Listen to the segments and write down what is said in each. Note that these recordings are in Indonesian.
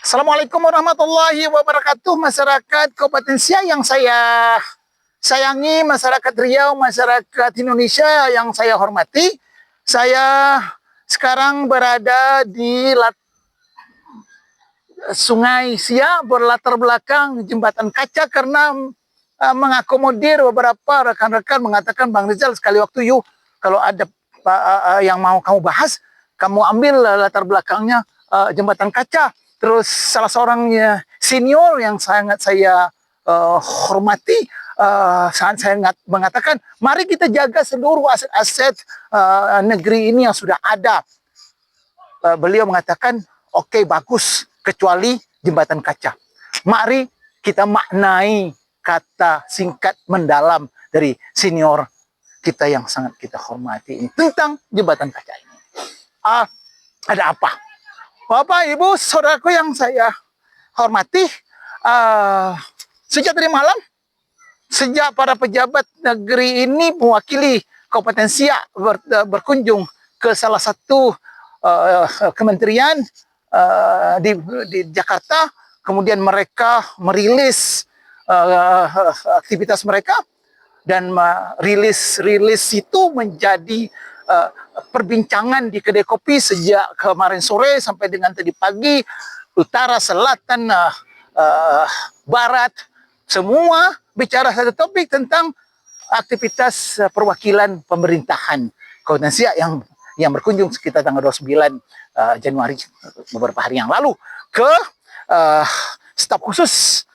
Assalamualaikum warahmatullahi wabarakatuh, masyarakat Kabupaten Siak yang saya sayangi, masyarakat Riau, masyarakat Indonesia yang saya hormati. Saya sekarang berada di Sungai Siak, berlatar belakang jembatan kaca karena mengakomodir beberapa rekan-rekan mengatakan, Bang Rizal, sekali waktu yuk kalau ada yang mau kamu bahas, kamu ambil latar belakangnya jembatan kaca. Terus salah seorang senior yang sangat saya hormati, sangat mengatakan, mari kita jaga seluruh aset-aset negeri ini yang sudah ada. Beliau mengatakan, oke, bagus, kecuali jembatan kaca. Mari kita maknai kata singkat mendalam dari senior kita yang sangat kita hormati ini tentang jembatan kaca ini. Ada apa? Bapak, Ibu, saudaraku yang saya hormati, sejak tadi malam, sejak para pejabat negeri ini mewakili Kabupaten Siak berkunjung ke salah satu kementerian di Jakarta, kemudian mereka merilis aktivitas mereka, dan rilis itu menjadi perbincangan di kedai kopi sejak kemarin sore sampai dengan tadi pagi. Utara, selatan, barat, semua bicara satu topik tentang aktivitas perwakilan pemerintahan Kabupaten Siak yang berkunjung sekitar tanggal 29 Januari beberapa hari yang lalu ke staf khusus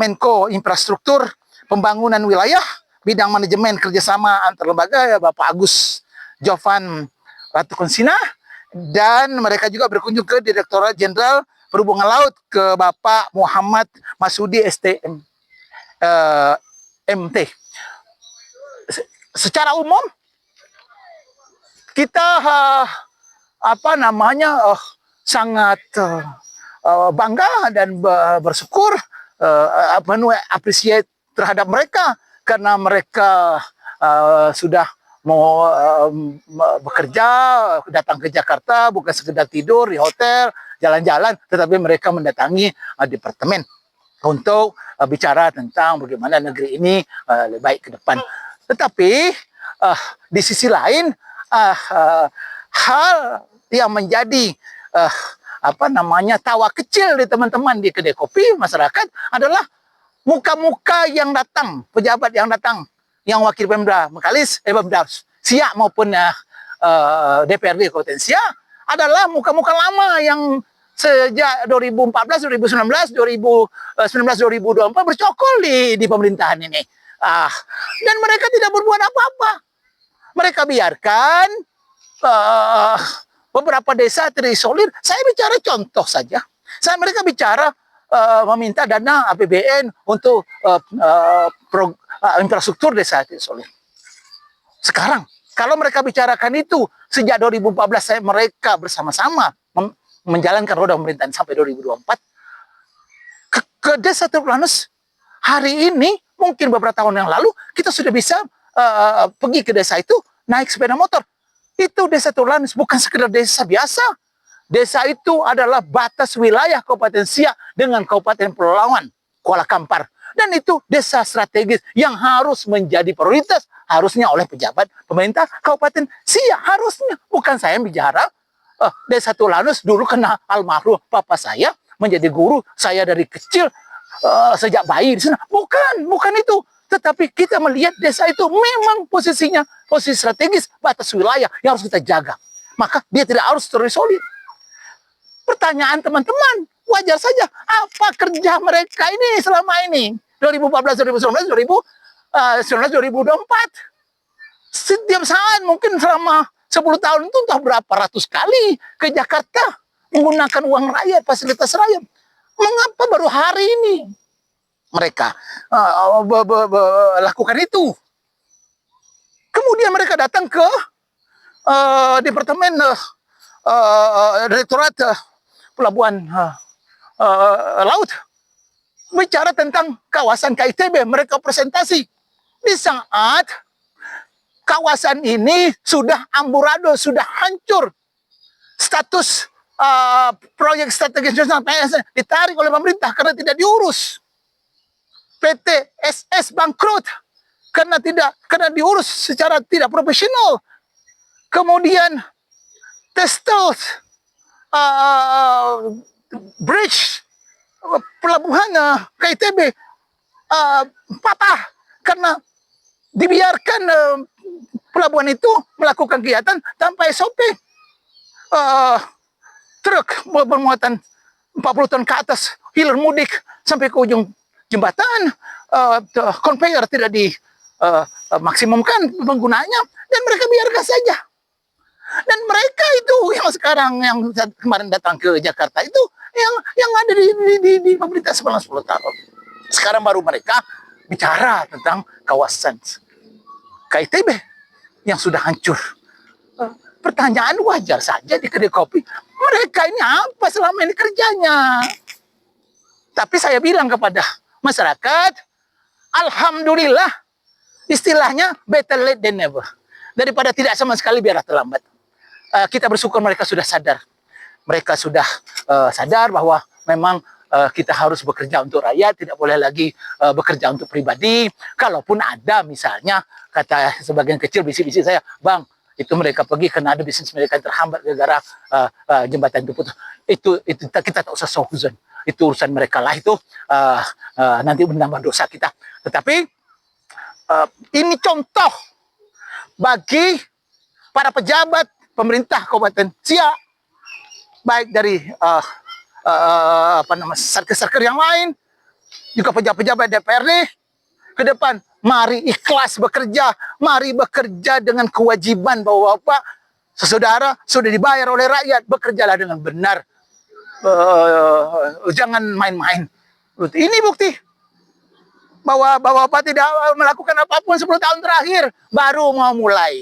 Menko Infrastruktur Pembangunan Wilayah bidang manajemen kerjasama antar lembaga, ya, Bapak Agus Jovan Ratu Konsina, dan mereka juga berkunjung ke Direktorat Jenderal Perhubungan Laut ke Bapak Muhammad Masudi STM MT. Secara umum kita sangat bangga dan bersyukur, appreciate terhadap mereka karena mereka sudah mau bekerja, datang ke Jakarta bukan sekedar tidur di hotel, jalan-jalan, tetapi mereka mendatangi departemen untuk bicara tentang bagaimana negeri ini lebih baik ke depan. Tetapi di sisi lain, hal yang menjadi tawa kecil di teman-teman di kedai kopi masyarakat adalah muka-muka yang datang, pejabat yang datang, yang wakil Pemda Mekalis, Pemda Siak maupun DPRD Kabupaten Siak adalah muka-muka lama yang sejak 2014, 2019, 2024 bercokol di pemerintahan ini. Dan mereka tidak berbuat apa-apa. Mereka biarkan beberapa desa terisolir. Saya bicara contoh saja. Mereka bicara meminta dana APBN untuk infrastruktur desa terisolir. Sekarang, kalau mereka bicarakan itu sejak 2014, mereka bersama-sama menjalankan roda pemerintahan sampai 2024 ke desa terplanus. Hari ini, mungkin beberapa tahun yang lalu, kita sudah bisa pergi ke desa itu naik sepeda motor. Itu desa Turlanus, bukan sekedar desa biasa. Desa itu adalah batas wilayah Kabupaten Siak dengan Kabupaten Pelalawan, Kuala Kampar. Dan itu desa strategis yang harus menjadi prioritas harusnya oleh pejabat pemerintah Kabupaten Siak. Harusnya, bukan saya yang bicara. Desa Turlanus dulu kena almarhum papa saya menjadi guru saya dari kecil, sejak bayi di sana. Bukan itu. Tetapi kita melihat desa itu memang posisinya posisi strategis, batas wilayah yang harus kita jaga. Maka dia tidak harus terisolir. Pertanyaan teman-teman, wajar saja, apa kerja mereka ini selama ini? 2014, 2019, 2024. Setiap saat, mungkin selama 10 tahun itu entah berapa ratus kali ke Jakarta menggunakan uang rakyat, fasilitas rakyat. Mengapa baru hari ini mereka lakukan itu? Kemudian mereka datang ke Departemen Direktorat Pelabuhan Laut, bicara tentang kawasan KITB. Mereka presentasi di saat kawasan ini sudah amburadul, sudah hancur. Status proyek strategis nasional PSN ditarik oleh pemerintah karena tidak diurus. PT SS bangkrut karena diurus secara tidak profesional. Kemudian Testos bridge pelabuhan KITB patah karena dibiarkan pelabuhan itu melakukan kegiatan tanpa SOP. Truk bermuatan 40 ton ke atas hilir mudik sampai ke ujung jembatan, conveyor tidak dimaksimumkan penggunaannya, dan mereka biarkan saja. Dan mereka itu yang sekarang, yang kemarin datang ke Jakarta itu, yang ada di pemerintah selama 10 tahun. Sekarang baru mereka bicara tentang kawasan KITB yang sudah hancur. Pertanyaan wajar saja di kedai kopi, mereka ini apa selama ini kerjanya? Tapi saya bilang kepada masyarakat, alhamdulillah, istilahnya better late than never. Daripada tidak sama sekali, biarlah terlambat. Kita bersyukur mereka sudah sadar. Mereka sudah sadar bahwa memang kita harus bekerja untuk rakyat, tidak boleh lagi bekerja untuk pribadi. Kalaupun ada misalnya, kata sebagian kecil bisik-bisik saya, Bang, itu mereka pergi karena ada bisnis mereka yang terhambat gara-gara jembatan itu putus. Itu kita tak usah sahuzon. Itu urusan mereka lah, itu nanti menambah dosa kita. Tetapi ini contoh bagi para pejabat pemerintah Kabupaten Siak, baik dari satker-satker yang lain, juga pejabat-pejabat DPRD ke depan. Mari ikhlas bekerja, mari bekerja dengan kewajiban bahwa Bapak, saudara sudah dibayar oleh rakyat, bekerjalah dengan benar. Jangan main-main. Ini bukti bahwa Bapak tidak melakukan apapun 10 tahun terakhir, baru mau mulai.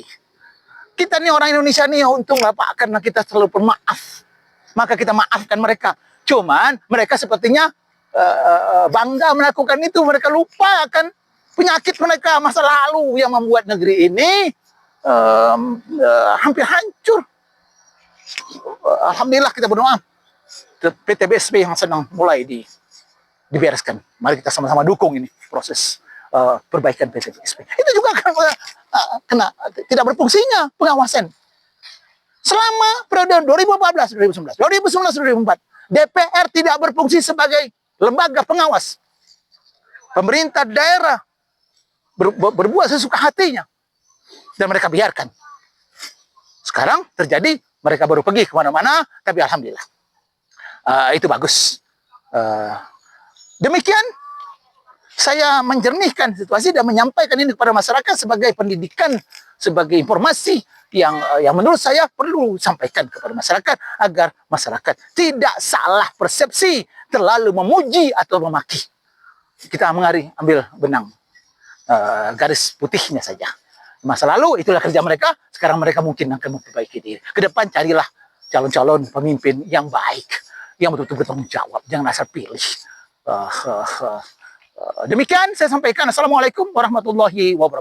Kita nih orang Indonesia nih, untung lah Pak, karena kita selalu pemaaf. Maka kita maafkan mereka. Cuman mereka sepertinya bangga melakukan itu. Mereka lupa akan penyakit mereka masa lalu yang membuat negeri ini hampir hancur. Alhamdulillah kita berdoa. PT BSP yang sedang mulai dibereskan. Mari kita sama-sama dukung ini proses perbaikan PT BSP. Itu juga akan kena tidak berfungsinya pengawasan. Selama periode 2014-2019, 2019-2004, DPR tidak berfungsi sebagai lembaga pengawas. Pemerintah daerah berbuat sesuka hatinya dan mereka biarkan. Sekarang terjadi, mereka baru pergi kemana-mana, tapi alhamdulillah. Itu bagus. Demikian saya menjernihkan situasi dan menyampaikan ini kepada masyarakat sebagai pendidikan, sebagai informasi yang menurut saya perlu sampaikan kepada masyarakat agar masyarakat tidak salah persepsi, terlalu memuji atau memaki. Kita ambil benang garis putihnya saja. Masa lalu itulah kerja mereka, sekarang mereka mungkin akan memperbaiki diri. Ke depan carilah calon-calon pemimpin yang baik, yang betul-betul bertanggung jawab, jangan asal pilih. Demikian saya sampaikan. Assalamualaikum warahmatullahi wabarakatuh.